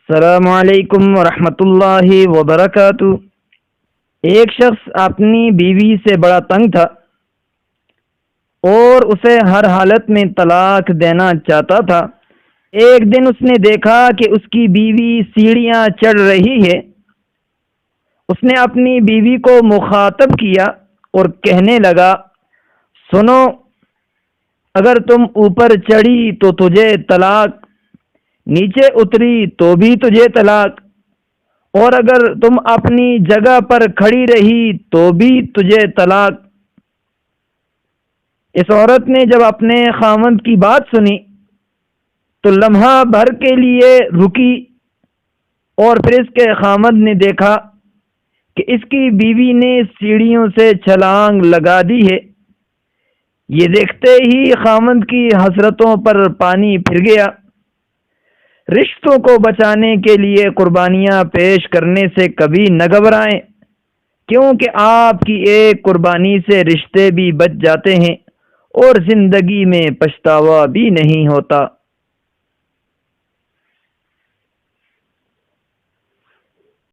السلام علیکم ورحمۃ اللہ وبرکاتہ۔ ایک شخص اپنی بیوی سے بڑا تنگ تھا اور اسے ہر حالت میں طلاق دینا چاہتا تھا۔ ایک دن اس نے دیکھا کہ اس کی بیوی سیڑھیاں چڑھ رہی ہے۔ اس نے اپنی بیوی کو مخاطب کیا اور کہنے لگا، سنو، اگر تم اوپر چڑھی تو تجھے طلاق، نیچے اتری تو بھی تجھے طلاق، اور اگر تم اپنی جگہ پر کھڑی رہی تو بھی تجھے طلاق۔ اس عورت نے جب اپنے خاوند کی بات سنی تو لمحہ بھر کے لیے رکی، اور پھر اس کے خاوند نے دیکھا کہ اس کی بیوی نے سیڑھیوں سے چھلانگ لگا دی ہے۔ یہ دیکھتے ہی خاوند کی حسرتوں پر پانی پھر گیا۔ رشتوں کو بچانے کے لیے قربانیاں پیش کرنے سے کبھی نہ گھبرائیں، کیونکہ آپ کی ایک قربانی سے رشتے بھی بچ جاتے ہیں اور زندگی میں پچھتاوا بھی نہیں ہوتا۔